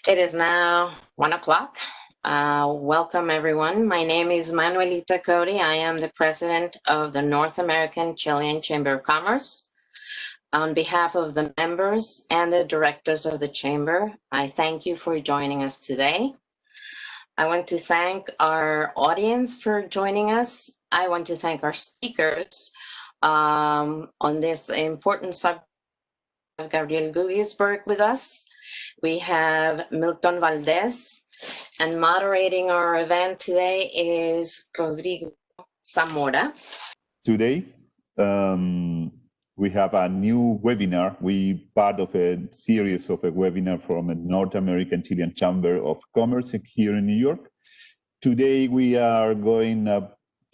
It is now 1 o'clock. Welcome, everyone. My name is Manuelita Cody. I am the president of the North American Chilean Chamber of Commerce. On behalf of the members and the directors of the Chamber, I thank you for joining us today. I want to thank our audience for joining us. I want to thank our speakers on this important subject. Gabriel Guggisberg with us. We have Milton Valdes, and moderating our event today is Rodrigo Zamora. Today, we have a new webinar. We part of a series of a webinar from a North American Chilean Chamber of Commerce here in New York. Today, we are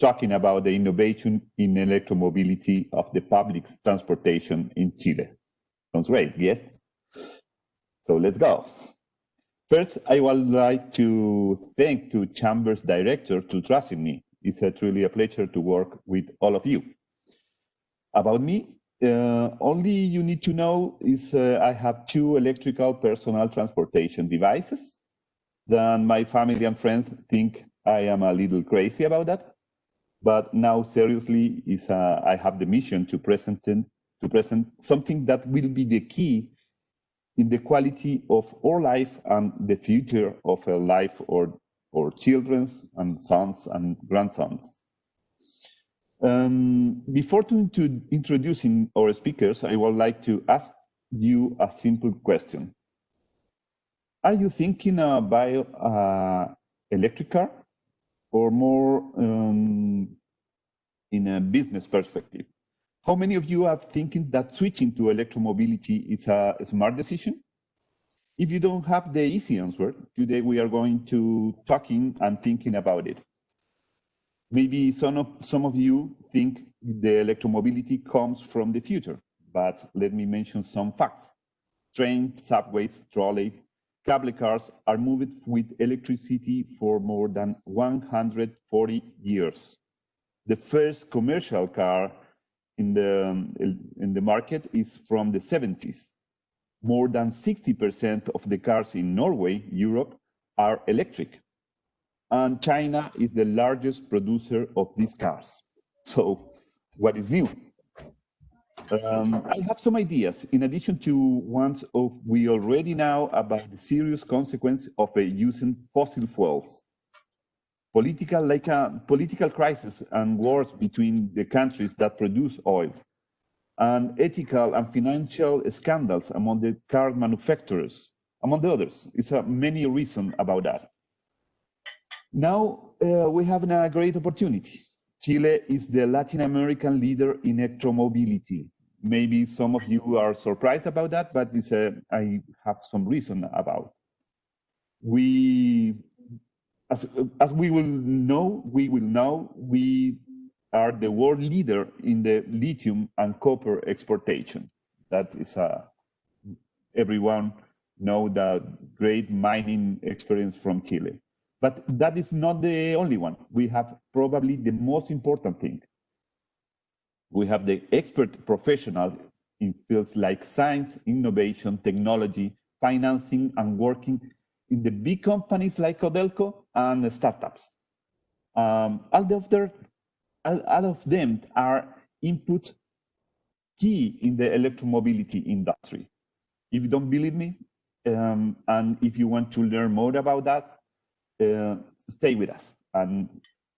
talking about the innovation in electromobility of the public transportation in Chile. Sounds great, yes? So let's go. First, I would like to thank the Chamber's director to trust in me. It's truly a pleasure to work with all of you. About me, only you need to know is I have 2 electrical personal transportation devices. Then my family and friends think I am a little crazy about that. But now, seriously, I have the mission to present something that will be the key in the quality of our life and the future of a life or children's and sons and grandsons. Before introducing our speakers, I would like to ask you a simple question. Are you thinking about an electric car or more in a business perspective? How many of you are thinking that switching to electromobility is a smart decision? If you don't have the easy answer, today we are going to talking and thinking about it. Maybe some of you think the electromobility comes from the future, but let me mention some facts. Trains, subways, trolley, cable cars are moved with electricity for more than 140 years. The first commercial car in the market is from the 70s. More than 60% of the cars in Norway, Europe, are electric. And China is the largest producer of these cars. So what is new? I have some ideas, in addition to ones we already know about the serious consequence of using fossil fuels. Political crisis and wars between the countries that produce oils, and ethical and financial scandals among the car manufacturers, among the others. It's many reasons about that. Now we have a great opportunity. Chile is the Latin American leader in electromobility. Maybe some of you are surprised about that, but I have some reason about. As we will know, we are the world leader in the lithium and copper exportation. That is everyone know the great mining experience from Chile. But that is not the only one. We have probably the most important thing. We have the expert professionals in fields like science, innovation, technology, financing, and working in the big companies like Codelco and startups. All of them are input key in the electromobility industry. If you don't believe me, and if you want to learn more about that, stay with us.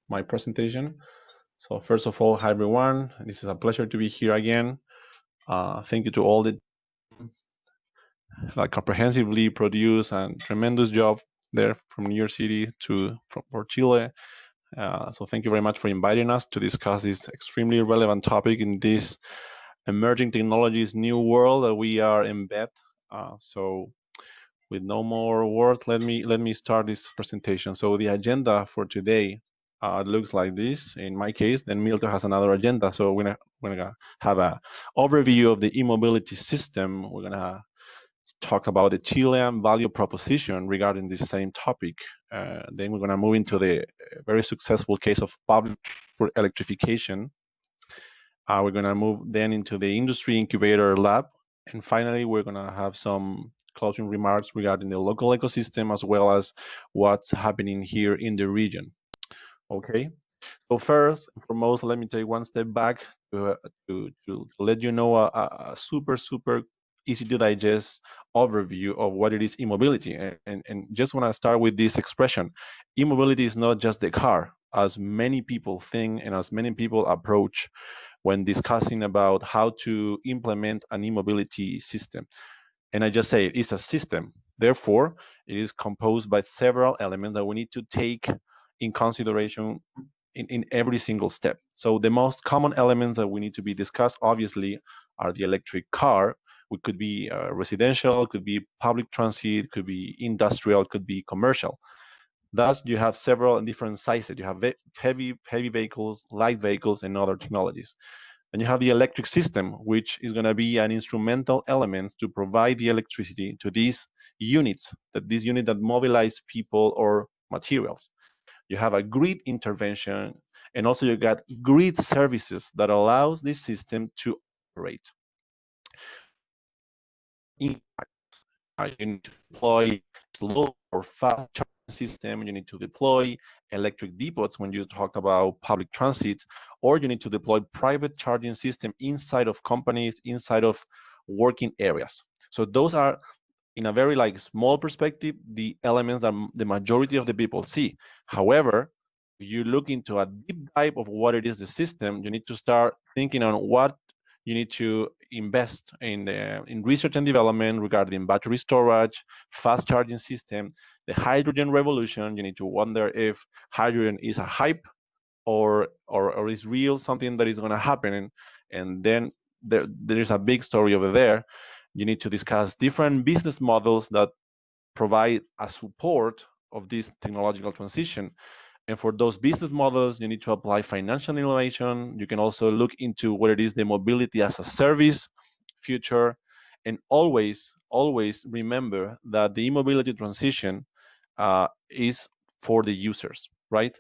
My presentation. So first of all, hi everyone. This is a pleasure to be here again. Thank you to all the comprehensively produced and tremendous job there from New York City for Chile. So thank you very much for inviting us to discuss this extremely relevant topic in this emerging technologies new world that we are embedded. So with no more words, let me start this presentation. So the agenda for today looks like this. In my case, then Milton has another agenda. So we're gonna have an overview of the e-mobility system. We're gonna talk about the Chilean value proposition regarding this same topic. Then we're gonna move into the very successful case of public electrification. We're gonna move then into the industry incubator lab And finally, we're going to have some closing remarks regarding the local ecosystem as well as what's happening here in the region. Okay, so first and foremost, let me take one step back to let you know a super easy to digest overview of what it is e-mobility. And just want to start with this expression. E-mobility is not just the car, as many people think and as many people approach when discussing about how to implement an e-mobility system. And I just say it's a system. Therefore, it is composed by several elements that we need to take in consideration in every single step. So the most common elements that we need to be discussed, obviously, are the electric car, which could be residential, could be public transit, could be industrial, could be commercial. Thus, you have several different sizes. You have heavy vehicles, light vehicles, and other technologies. And you have the electric system, which is going to be an instrumental element to provide the electricity to these units, that mobilize people or materials. You have a grid intervention, and also you got grid services that allows this system to operate. You need to deploy slow or fast charging system. You need to deploy electric depots when you talk about public transit, or you need to deploy private charging system inside of companies, inside of working areas. So those are, in a very small perspective, the elements that the majority of the people see. However, if you look into a deep dive of what it is, the system, you need to start thinking on what you need to invest in research and development regarding battery storage, fast charging system, the hydrogen revolution. You need to wonder if hydrogen is a hype or is real, something that is going to happen. And then there is a big story over there. You need to discuss different business models that provide a support of this technological transition. And for those business models, you need to apply financial innovation. You can also look into what it is, the mobility as a service future. And always remember that the e-mobility transition is for the users, right?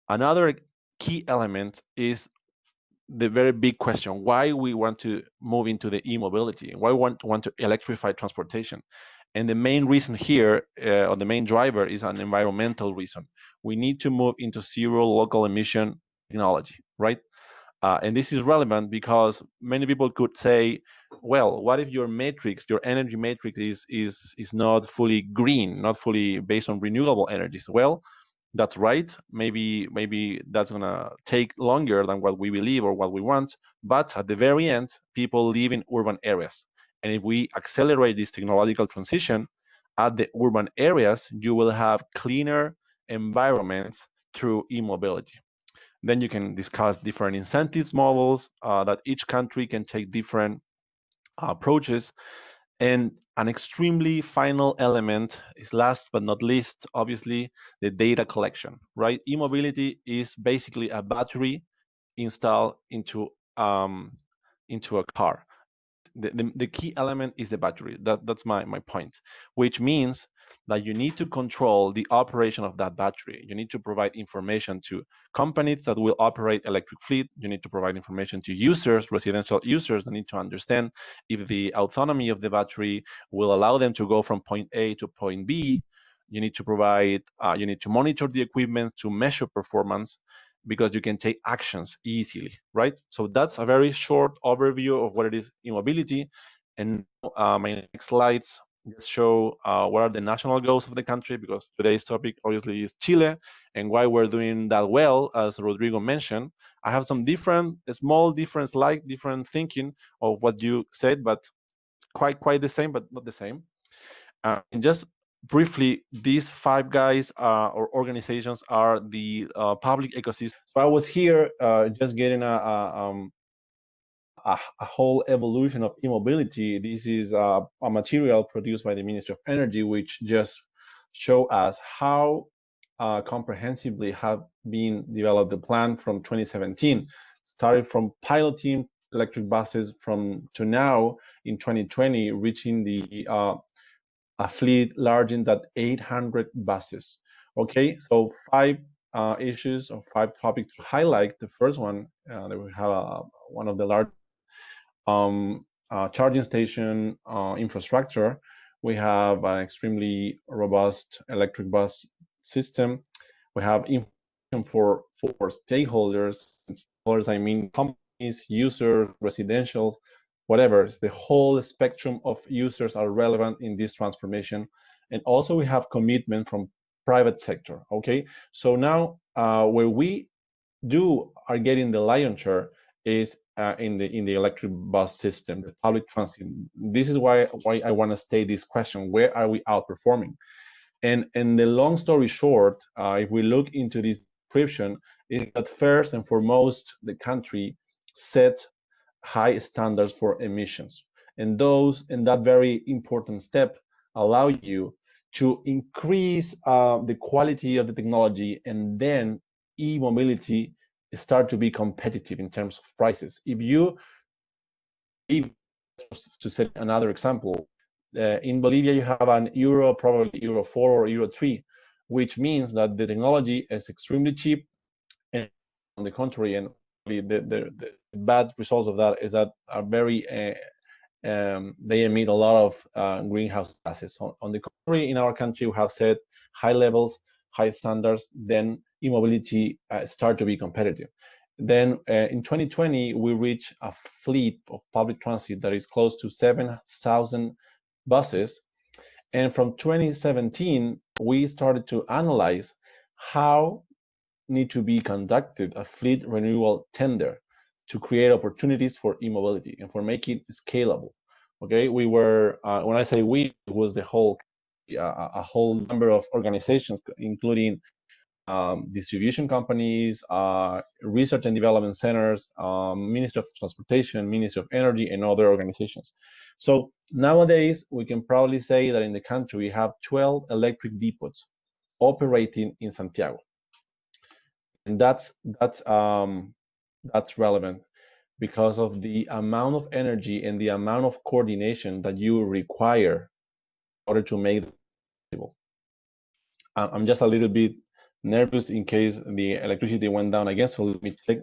Another key element is the very big question: why we want to move into the e-mobility, why we want to electrify transportation. And the main reason here, or the main driver, is an environmental reason. We need to move into zero local emission technology, right? And this is relevant because many people could say, well, what if your matrix, your energy matrix is not fully green, not fully based on renewable energies? Well, that's right. Maybe that's gonna take longer than what we believe or what we want. But at the very end, people live in urban areas. And if we accelerate this technological transition at the urban areas, you will have cleaner environments through e-mobility. Then you can discuss different incentives models that each country can take different approaches. And an extremely final element is, last but not least, obviously, the data collection, right? E-mobility is basically a battery installed into a car. The key element is the battery. That's my point, which means that you need to control the operation of that battery. You need to provide information to companies that will operate electric fleet. You need to provide information to users, residential users that need to understand if the autonomy of the battery will allow them to go from point A to point B. You need to provide, you need to monitor the equipment to measure performance, because you can take actions easily, right? So that's a very short overview of what it is e-mobility. And my next slides just show what are the national goals of the country, because today's topic obviously is Chile and why we're doing that well, as Rodrigo mentioned. I have some small different thinking of what you said, but quite the same, but not the same. And just briefly, these five guys or organizations are the public ecosystem. So I was here just getting a whole evolution of e-mobility. This is a material produced by the Ministry of Energy, which just show us how comprehensively have been developed the plan from 2017, started from piloting electric buses to now in 2020, reaching the a fleet larger than 800 buses. Okay, so five issues or five topics to highlight. The first one, that we have one of the large charging station infrastructure. We have an extremely robust electric bus system. We have information for stakeholders. Stakeholders, I mean companies, users, residentials, whatever. The whole spectrum of users are relevant in this transformation. And also we have commitment from private sector. Okay, so now where we are getting the lion's share is in the electric bus system, the public transit. This is why I want to state this question: where are we outperforming? And the long story short, if we look into this description, is that first and foremost, the country set high standards for emissions, and that very important step allow you to increase the quality of the technology, and then e-mobility start to be competitive in terms of prices. If you, to set another example, in Bolivia you have an Euro, probably Euro 4 or Euro 3, which means that the technology is extremely cheap, and on the contrary, and the bad results of that is that are very they emit a lot of greenhouse gases. On the contrary, in our country, we have set high levels, high standards, then e-mobility start to be competitive. Then in 2020, we reached a fleet of public transit that is close to 7,000 buses. And from 2017, we started to analyze how need to be conducted a fleet renewal tender to create opportunities for e-mobility and for making it scalable. Okay, we were, when I say we, it was the whole, a whole number of organizations, including distribution companies, research and development centers, Ministry of Transportation, Ministry of Energy, and other organizations. So nowadays, we can proudly say that in the country, we have 12 electric depots operating in Santiago. And that's relevant because of the amount of energy and the amount of coordination that you require in order to make it possible. I'm just a little bit nervous in case the electricity went down again, so let me check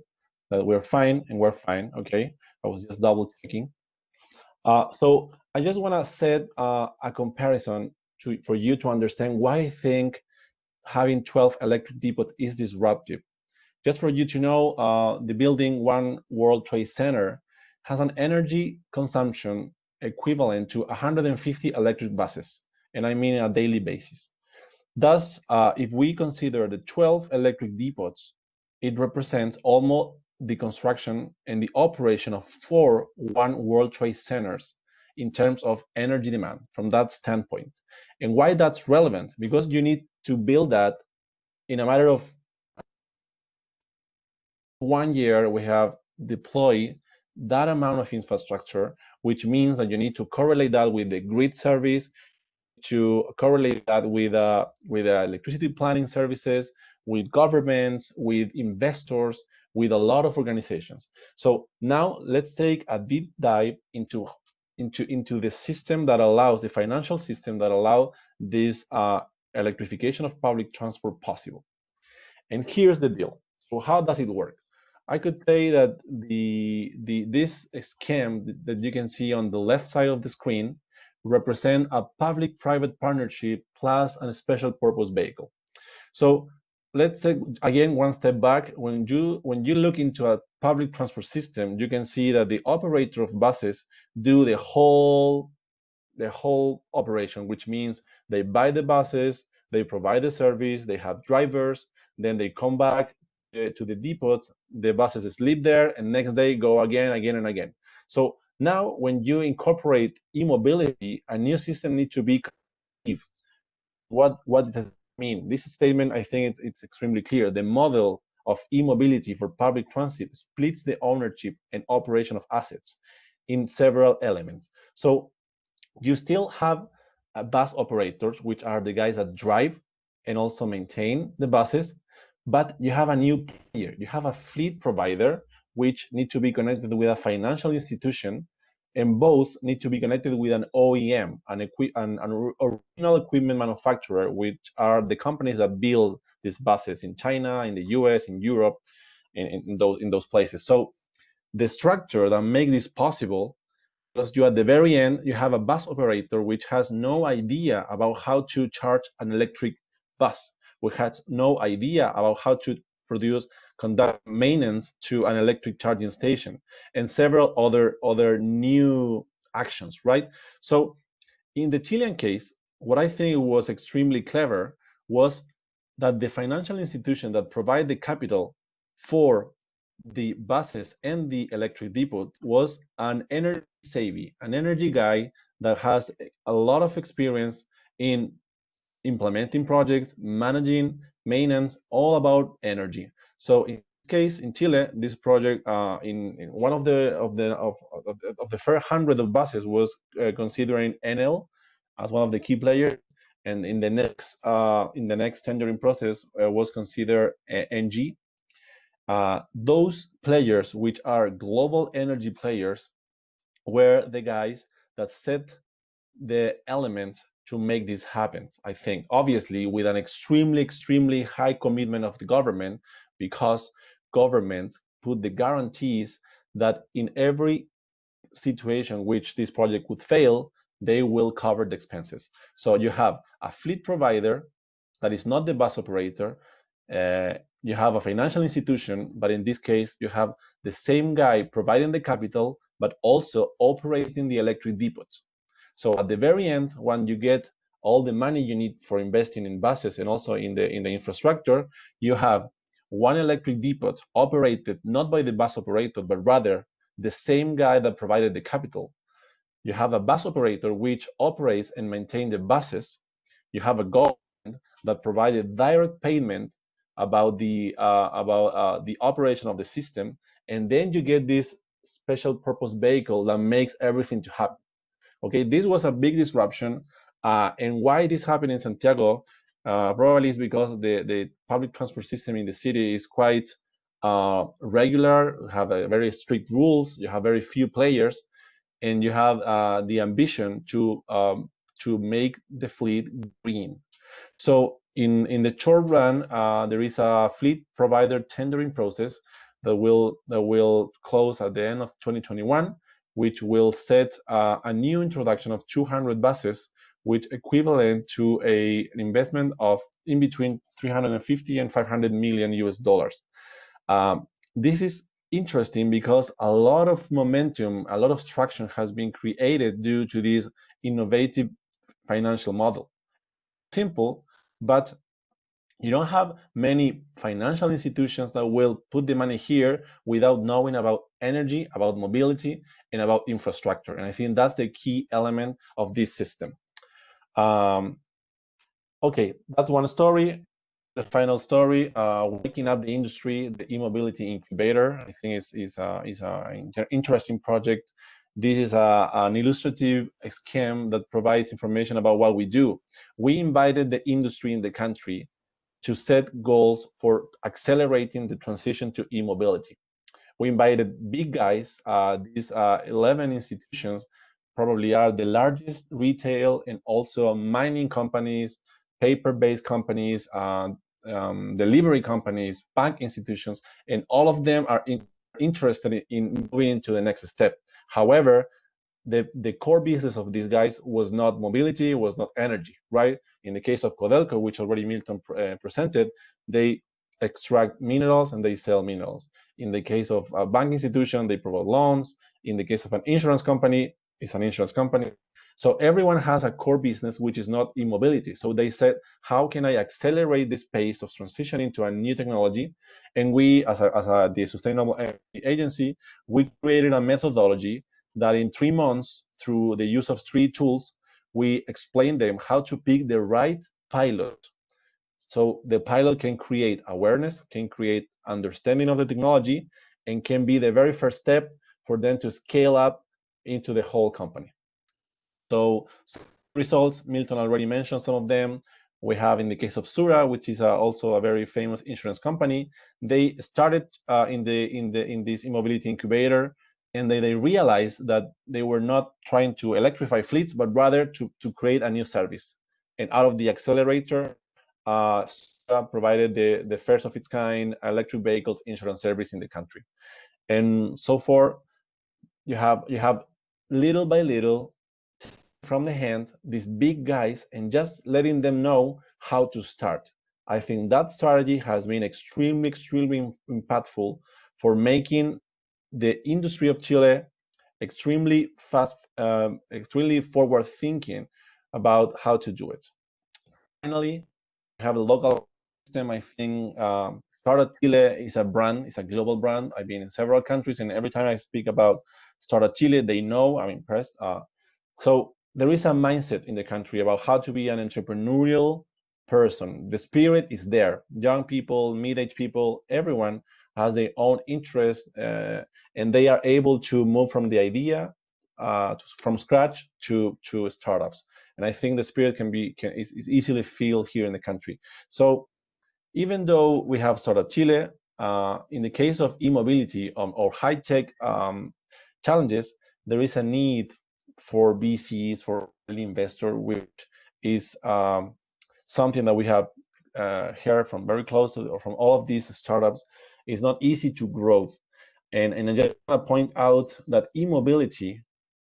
that we're fine, and we're fine. Okay, I was just double checking. So I just want to set a comparison for you to understand why I think having 12 electric depots is disruptive. Just for you to know, the building One World Trade Center has an energy consumption equivalent to 150 electric buses, and I mean on a daily basis. Thus, if we consider the 12 electric depots, it represents almost the construction and the operation of 4 One World Trade Centers in terms of energy demand from that standpoint. And why that's relevant? Because you need to build that in a matter of 1 year. We have deployed that amount of infrastructure, which means that you need to correlate that with the grid service, to correlate that with electricity planning services, with governments, with investors, with a lot of organizations. So now let's take a deep dive into the system that allows, the financial system that allows this electrification of public transport possible. And here's the deal. So how does it work? I could say that this scheme that you can see on the left side of the screen represent a public-private partnership plus a special purpose vehicle. So let's take again one step back. When you look into a public transport system, you can see that the operator of buses do the whole operation, which means they buy the buses, they provide the service, they have drivers, then they come back to the depots, the buses sleep there, and next day go again and again. So now, when you incorporate e-mobility, a new system needs to be competitive. What does it mean? This statement, I think it's extremely clear. The model of e-mobility for public transit splits the ownership and operation of assets in several elements. So you still have bus operators, which are the guys that drive and also maintain the buses, but you have a new player. You have a fleet provider, which need to be connected with a financial institution, and both need to be connected with an OEM, an original equipment manufacturer, which are the companies that build these buses in China, in the US, in Europe, in those places. So the structure that makes this possible because you at the very end, you have a bus operator which has no idea about how to charge an electric bus, which has no idea about how to conduct maintenance to an electric charging station, and several other new actions, right? So in the Chilean case, what I think was extremely clever was that the financial institution that provide the capital for the buses and the electric depot was an energy savvy, an energy guy that has a lot of experience in implementing projects, managing maintenance, all about energy. So in this case, in Chile, this project in one of the first 100 of buses was considering Enel as one of the key players, and in the next tendering process was considered NG. Those players, which are global energy players, were the guys that set the elements to make this happen. I think, obviously, with an extremely high commitment of the government, because government put the guarantees that in every situation which this project would fail, they will cover the expenses. So you have a fleet provider that is not the bus operator. You have a financial institution, but in this case, you have the same guy providing the capital, but also operating the electric depots. So at the very end, when you get all the money you need for investing in buses and also in the infrastructure, you have one electric depot operated not by the bus operator, but rather the same guy that provided the capital. You have a bus operator which operates and maintains the buses. You have a government that provided direct payment about the operation of the system, and then you get this special purpose vehicle that makes everything to happen. Okay, this was a big disruption, and why this happened in Santiago probably is because the public transport system in the city is quite regular, have very strict rules, you have very few players, and you have the ambition to make the fleet green. So in the short run, there is a fleet provider tendering process that will close at the end of 2021, which will set a new introduction of 200 buses, which equivalent to an investment of in between 350 and 500 million US dollars. This is interesting because a lot of momentum, a lot of traction has been created due to this innovative financial model. Simple, but you don't have many financial institutions that will put the money here without knowing about energy, about mobility, and about infrastructure. And I think that's the key element of this system. Okay, that's one story. The final story, waking up the industry, the e-mobility incubator. I think is an interesting project. This is an illustrative scheme that provides information about what we do. We invited the industry in the country to set goals for accelerating the transition to e-mobility. We invited big guys. These 11 institutions probably are the largest retail and also mining companies, paper-based companies, delivery companies, bank institutions, and all of them are interested in moving to the next step. However, the core business of these guys was not mobility, was not energy, right? In the case of Codelco, which already Milton presented, they extract minerals and they sell minerals. In the case of a bank institution, they provide loans. In the case of an insurance company, it's an insurance company. So everyone has a core business which is not e-mobility. So they said, how can I accelerate this pace of transitioning to a new technology? And we, as the Sustainable Energy Agency, we created a methodology that in 3 months, through the use of 3 tools, we explain them how to pick the right pilot. So the pilot can create awareness, can create understanding of the technology, and can be the very first step for them to scale up into the whole company. So results, Milton already mentioned some of them. We have in the case of Sura, which is also a very famous insurance company. They started in this e-mobility incubator, and they realized that they were not trying to electrify fleets, but rather to create a new service. And out of the accelerator, provided the first of its kind electric vehicles insurance service in the country. And so far, you have little by little, from the hand, these big guys, and just letting them know how to start. I think that strategy has been extremely impactful for making the industry of Chile extremely fast, extremely forward thinking about how to do it. Finally, we have a local system. I think Startup Chile is a brand, it's a global brand. I've been in several countries, and every time I speak about Startup Chile, they know I'm impressed. So there is a mindset in the country about how to be an entrepreneurial person. The spirit is there. Young people, mid-aged people, everyone has their own interest, and they are able to move from the idea from scratch to startups. And I think the spirit is easily feel here in the country. So even though we have Startup Chile, in the case of e-mobility or high-tech challenges, there is a need for VCs, for early investor, which is something that we have heard from very close to, or from all of these startups. It's not easy to grow. And I just want to point out that e-mobility,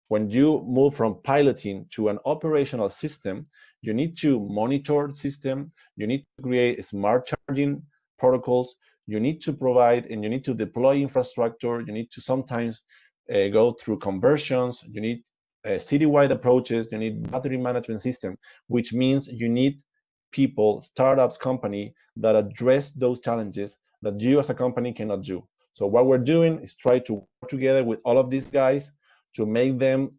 when you move from piloting to an operational system, you need to monitor the system, you need to create smart charging protocols, you need to provide and you need to deploy infrastructure, you need to sometimes go through conversions, you need citywide approaches, you need battery management system, which means you need people, startups, company that address those challenges that you as a company cannot do. So what we're doing is try to work together with all of these guys to make them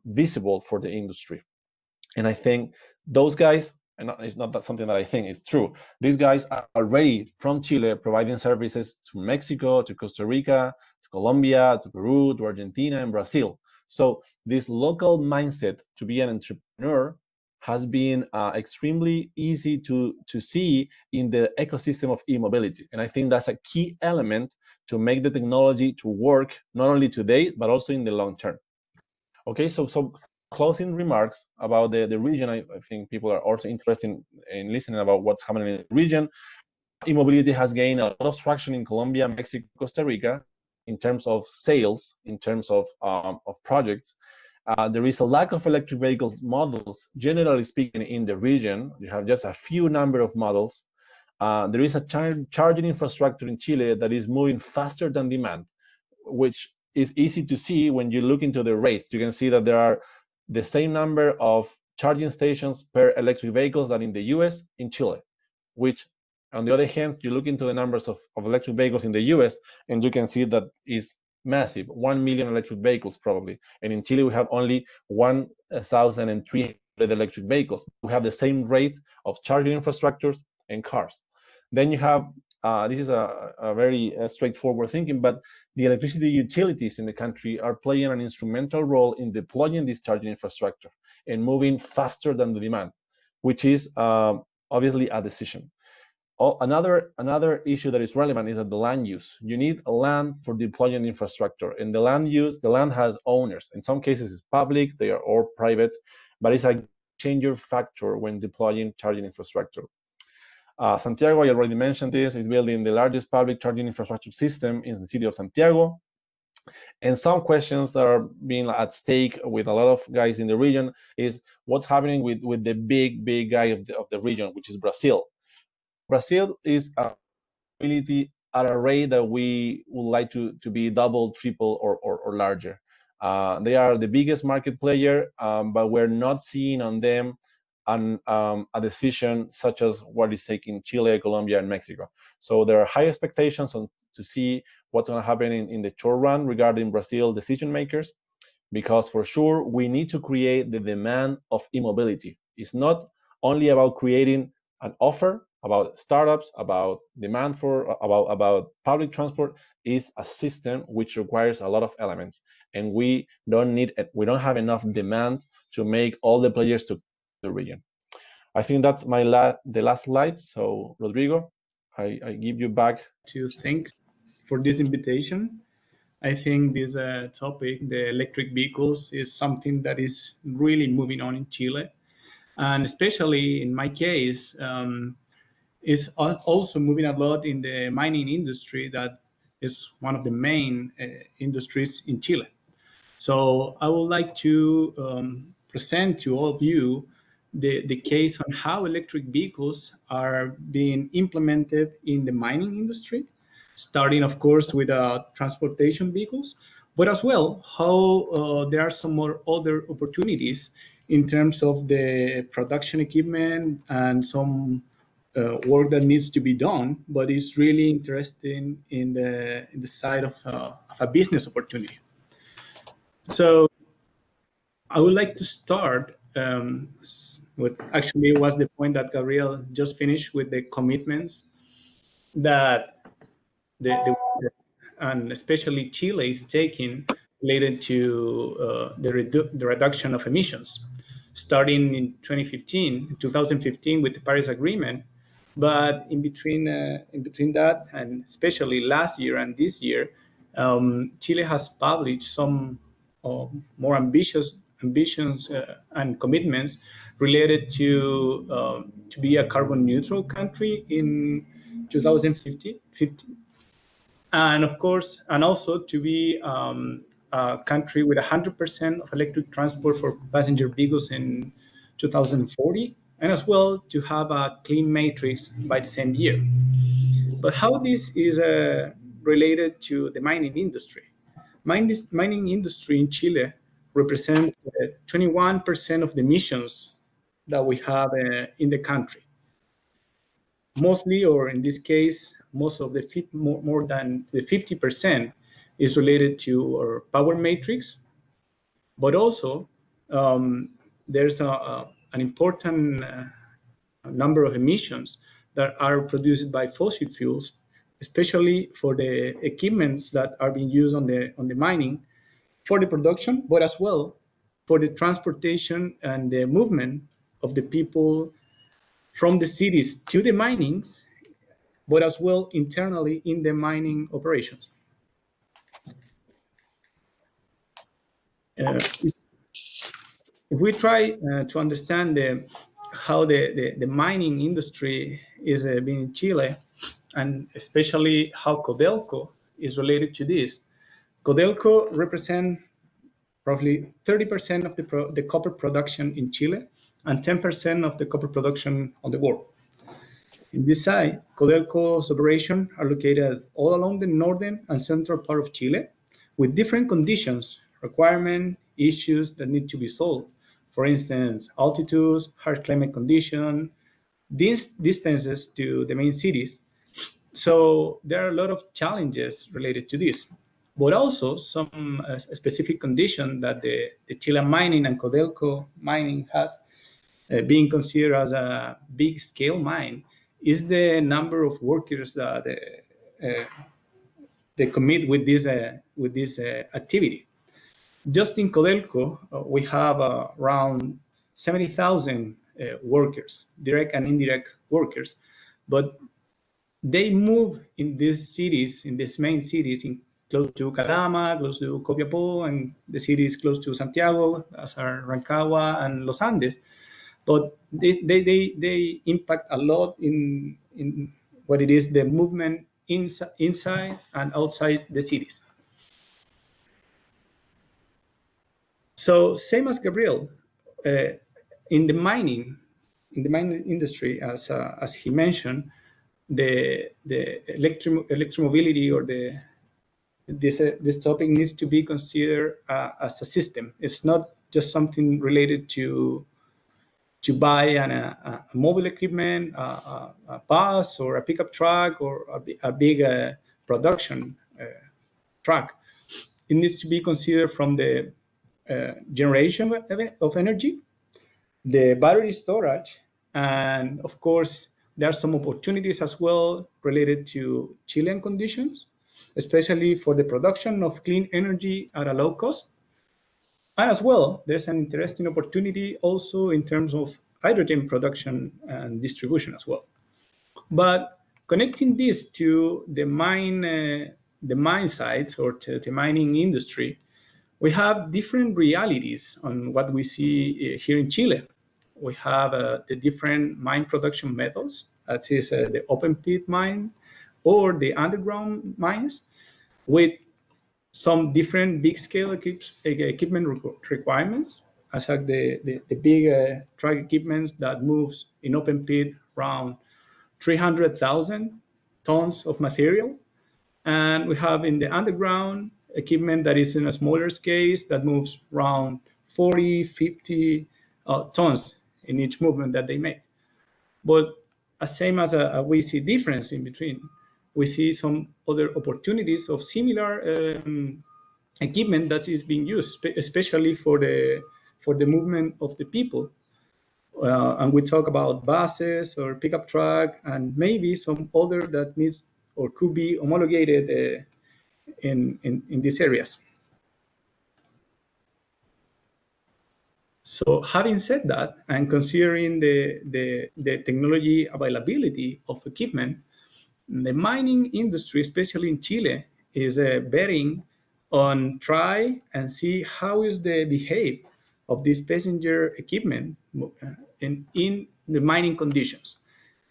visible for the industry. And I think those guys, and it's not that something that I think, it's true. These guys are already from Chile providing services to Mexico, to Costa Rica, to Colombia, to Peru, to Argentina, and Brazil. So this local mindset to be an entrepreneur has been extremely easy to see in the ecosystem of e-mobility. And I think that's a key element to make the technology to work not only today, but also in the long term. Okay, so closing remarks about the region. I think people are also interested in listening about what's happening in the region. E-mobility has gained a lot of traction in Colombia, Mexico, Costa Rica, in terms of sales, in terms of projects. There is a lack of electric vehicles models, generally speaking, in the region. You have just a few number of models. There is a charging infrastructure in Chile that is moving faster than demand, which is easy to see when you look into the rates. You can see that there are the same number of charging stations per electric vehicles than in the US, in Chile, which on the other hand, you look into the numbers of electric vehicles in the US, and you can see that is massive, 1 million electric vehicles probably. And in Chile, we have only 1,300 electric vehicles. We have the same rate of charging infrastructures and cars. Then you have, this is a very straightforward thinking, but the electricity utilities in the country are playing an instrumental role in deploying this charging infrastructure and moving faster than the demand, which is obviously a decision. Another issue that is relevant is that the land use. You need a land for deploying infrastructure, and the land has owners. In some cases, it's public, they are or private, but it's a changer factor when deploying charging infrastructure. Santiago, I already mentioned this, is building the largest public charging infrastructure system in the city of Santiago. And some questions that are being at stake with a lot of guys in the region is what's happening with the big guy of the region, which is Brazil. Brazil is a ability at a rate that we would like to be double, triple, or larger. They are the biggest market player, but we're not seeing on them a decision such as what is taking Chile, Colombia, and Mexico. So there are high expectations to see what's going to happen in the short run regarding Brazil decision makers, because for sure we need to create the demand of e-mobility. It's not only about creating an offer about startups, about demand for, about public transport. Is a system which requires a lot of elements, and we don't have enough demand to make all the players to the region. I think that's the last slide. So Rodrigo, I give you back. To thank for this invitation. I think this topic, the electric vehicles, is something that is really moving on in Chile, and especially in my case, is also moving a lot in the mining industry, that is one of the main industries in Chile. So I would like to present to all of you the case on how electric vehicles are being implemented in the mining industry, starting, of course, with transportation vehicles, but as well how there are some more other opportunities in terms of the production equipment and some work that needs to be done, but it's really interesting in the side of a business opportunity. So I would like to start with actually was the point that Gabriel just finished with, the commitments that and especially Chile is taking related to the reduction of emissions, starting in 2015 with the Paris Agreement. But in between that, and especially last year and this year, Chile has published some more ambitions and commitments related to be a carbon neutral country in 2050, and of course, and also to be a country with 100% of electric transport for passenger vehicles in 2040, and as well to have a clean matrix by the same year. But how this is related to the mining industry? Mining industry in Chile represents 21% of the emissions that we have in the country. Mostly, or in this case, most of the more than the 50% is related to our power matrix, but also there's an important number of emissions that are produced by fossil fuels, especially for the equipments that are being used on the mining for the production, but as well for the transportation and the movement of the people from the cities to the minings, but as well internally in the mining operations. If we try to understand how the mining industry is being in Chile, and especially how Codelco is related to this, Codelco represents roughly 30% of the copper production in Chile and 10% of the copper production on the world. In this side, Codelco's operations are located all along the northern and central part of Chile, with different conditions, requirements, issues that need to be solved. For instance, altitudes, harsh climate conditions, distances to the main cities. So there are a lot of challenges related to this, but also some specific condition that the Chilean mining and Codelco mining has being considered as a big scale mine is the number of workers that they commit with this activity. Just in Codelco, we have around 70,000 workers, direct and indirect workers, but they move in these cities, in these main cities, close to Calama, close to Copiapó, and the cities close to Santiago, as are Rancagua and Los Andes. But they impact a lot in what it is the movement inside and outside the cities. So same as Gabriel, in the mining industry, as he mentioned, the electromobility or this topic needs to be considered as a system. It's not just something related to buy a mobile equipment, a bus or a pickup truck or a big production truck. It needs to be considered from the generation of energy, the battery storage, and of course, there are some opportunities as well related to Chilean conditions, especially for the production of clean energy at a low cost. And as well, there's an interesting opportunity also in terms of hydrogen production and distribution as well. But connecting this to the mine sites or to the mining industry, we have different realities on what we see here in Chile. We have the different mine production methods, that is the open pit mine or the underground mines, with some different big scale equipment requirements, as like the big truck equipments that moves in open pit around 300,000 tons of material. And we have in the underground equipment that is in a smaller scale that moves around 40, 50 tons in each movement that they make. But same as we see difference in between, we see some other opportunities of similar equipment that is being used, especially for the movement of the people. And we talk about buses or pickup truck and maybe some other that needs or could be homologated in these areas. So having said that, and considering the technology availability of equipment, the mining industry, especially in Chile, is betting on try and see how is the behave of this passenger equipment in the mining conditions.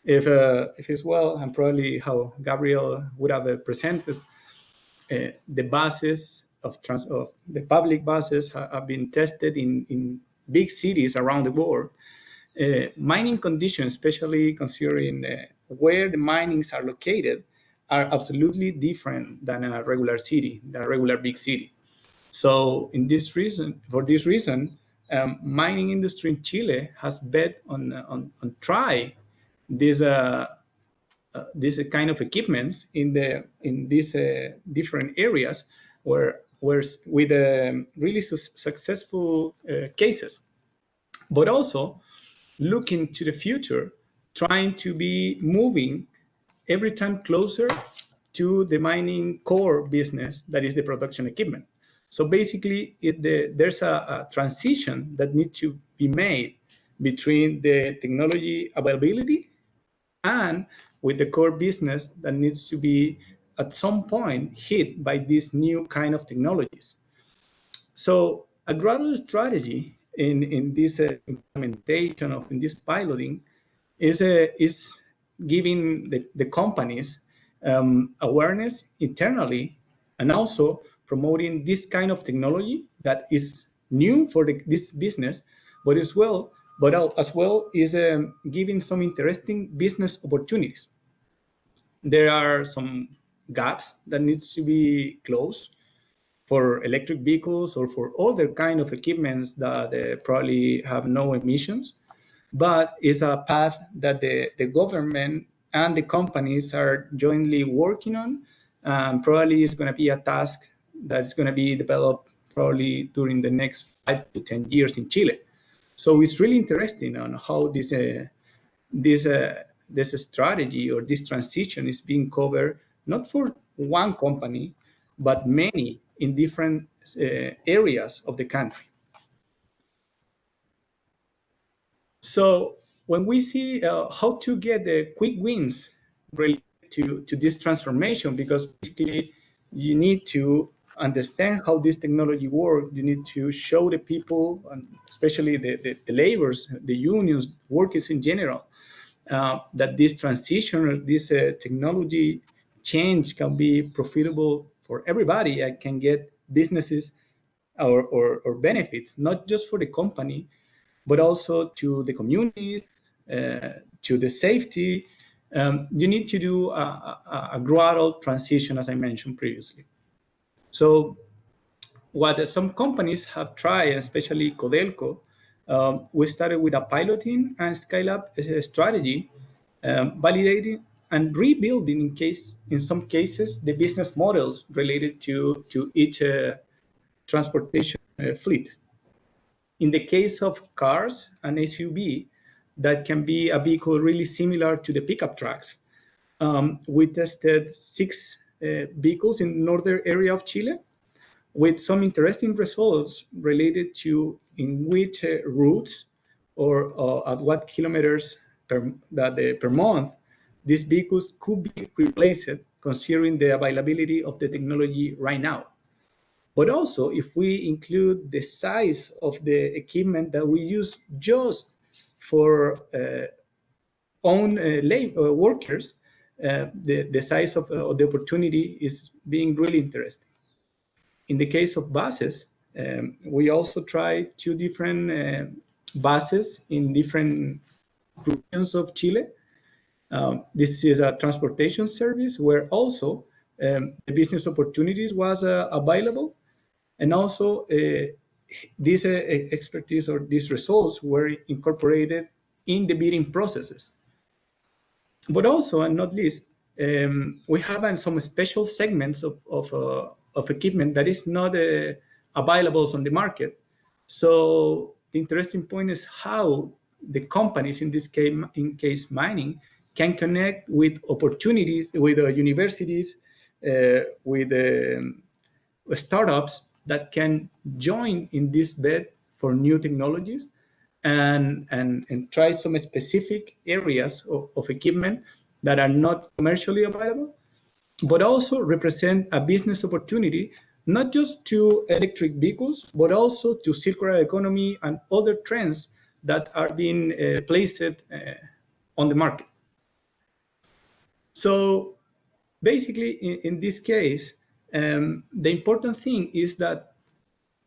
If it's well, and probably how Gabriel would have presented, the buses of the public buses have been tested in big cities around the world. Mining conditions, especially considering where the minings are located, are absolutely different than a regular city, than a regular big city. So for this reason, mining industry in Chile has bet on try this kind of equipments in these different areas where with really successful cases, but also looking to the future, trying to be moving every time closer to the mining core business that is the production equipment. So basically, there's a transition that needs to be made between the technology availability and with the core business that needs to be at some point hit by these new kind of technologies. So a gradual strategy in this implementation of in this piloting is giving the companies awareness internally and also promoting this kind of technology that is new for this business, but as well is giving some interesting business opportunities. There are some gaps that needs to be closed for electric vehicles or for other kind of equipments that probably have no emissions, but it's a path that the government and the companies are jointly working on. Probably it's going to be a task that's going to be developed probably during the next 5 to 10 years in Chile. So it's really interesting on how this strategy or this transition is being covered, not for one company, but many in different areas of the country. So when we see how to get the quick wins related to this transformation, because basically you need to understand how this technology works, you need to show the people, and especially the laborers, the unions, workers in general, that this transition or this technology change can be profitable for everybody and can get businesses or benefits, not just for the company, but also to the community, to the safety. You need to do a gradual transition, as I mentioned previously. So what some companies have tried, especially Codelco, we started with a piloting and scale-up strategy, validating and rebuilding in some cases the business models related to each transportation fleet. In the case of cars and SUV, that can be a vehicle really similar to the pickup trucks. We tested 6 vehicles in the northern area of Chile with some interesting results related to in which routes or at what kilometers per month these vehicles could be replaced, considering the availability of the technology right now. But also, if we include the size of the equipment that we use just for own workers, the size of the opportunity is being really interesting. In the case of buses, we also try 2 different buses in different regions of Chile. This is a transportation service where also the business opportunities was available, and also this expertise or these results were incorporated in the bidding processes. But also, and not least, we have some special segments of equipment that is not available on the market. So the interesting point is how the companies, in this case mining, can connect with opportunities, with universities, with startups that can join in this bet for new technologies and try some specific areas of equipment that are not commercially available, but also represent a business opportunity, not just to electric vehicles, but also to circular economy and other trends that are being placed on the market. So basically, in this case, the important thing is that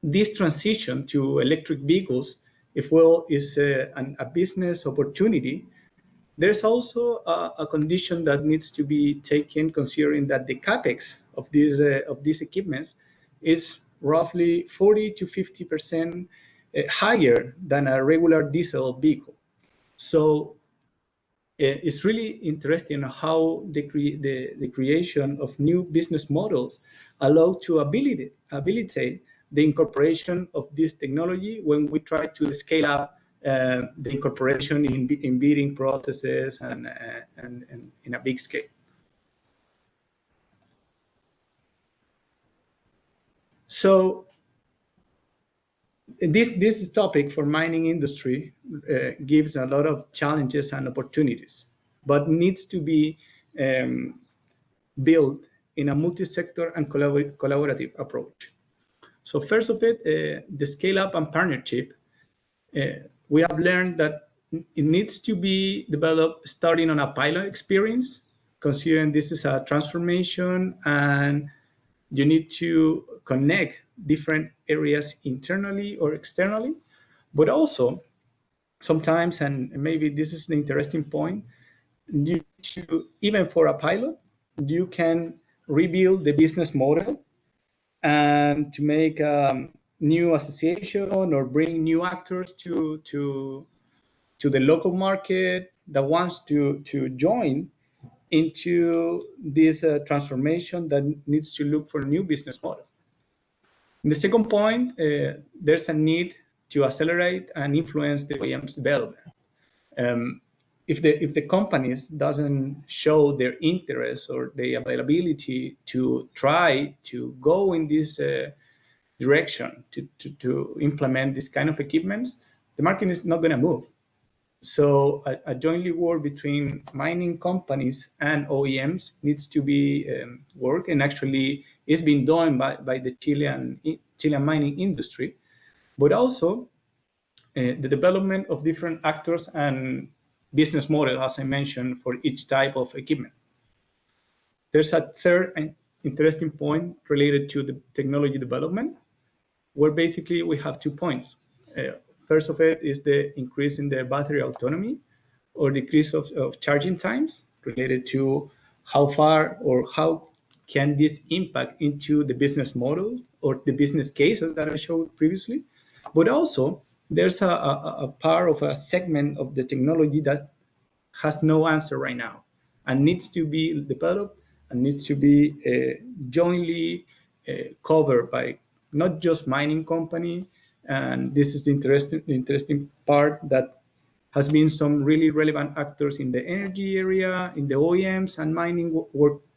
this transition to electric vehicles, if well, is a business opportunity, there's also a condition that needs to be taken, considering that the capex of these equipments is roughly 40 to 50% higher than a regular diesel vehicle. So it's really interesting how the creation of new business models allow to habilitate the incorporation of this technology when we try to scale up the incorporation in bidding processes and in a big scale. So this topic for mining industry gives a lot of challenges and opportunities, but needs to be built in a multi-sector and collaborative approach. So first of it, the scale up and partnership. We have learned that it needs to be developed starting on a pilot experience, considering this is a transformation and you need to connect different areas internally or externally, but also sometimes, and maybe this is the interesting point, even for a pilot, you can rebuild the business model and to make a new association or bring new actors to the local market that wants to join into this transformation that needs to look for a new business model. In the second point, there's a need to accelerate and influence the OEM's development. If the companies doesn't show their interest or the availability to try to go in this direction to implement this kind of equipments, the market is not going to move. So a jointly work between mining companies and OEMs needs to be work, and actually is being done by the Chilean mining industry, but also the development of different actors and business model, as I mentioned, for each type of equipment. There's a third interesting point related to the technology development, where basically we have 2 points. First of it is the increase in the battery autonomy or decrease of charging times related to how far or how can this impact into the business model or the business cases that I showed previously. But also there's a part of a segment of the technology that has no answer right now and needs to be developed and needs to be jointly covered by not just mining company. And this is the interesting part, that has been some really relevant actors in the energy area, in the OEMs and mining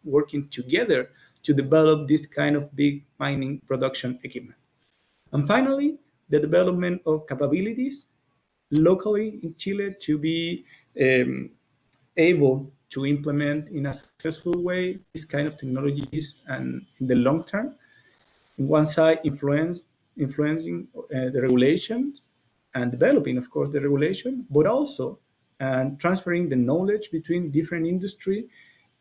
working together to develop this kind of big mining production equipment. And finally, the development of capabilities locally in Chile to be able to implement in a successful way this kind of technologies, and in the long term, on one side, influencing the regulation and developing, of course, the regulation, but also transferring the knowledge between different industry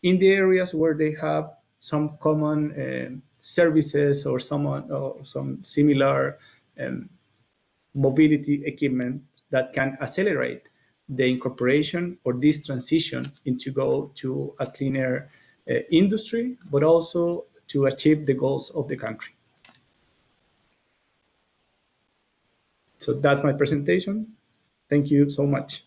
in the areas where they have some common services or some similar mobility equipment that can accelerate the incorporation or this transition into go to a cleaner industry, but also to achieve the goals of the country. So that's my presentation. Thank you so much.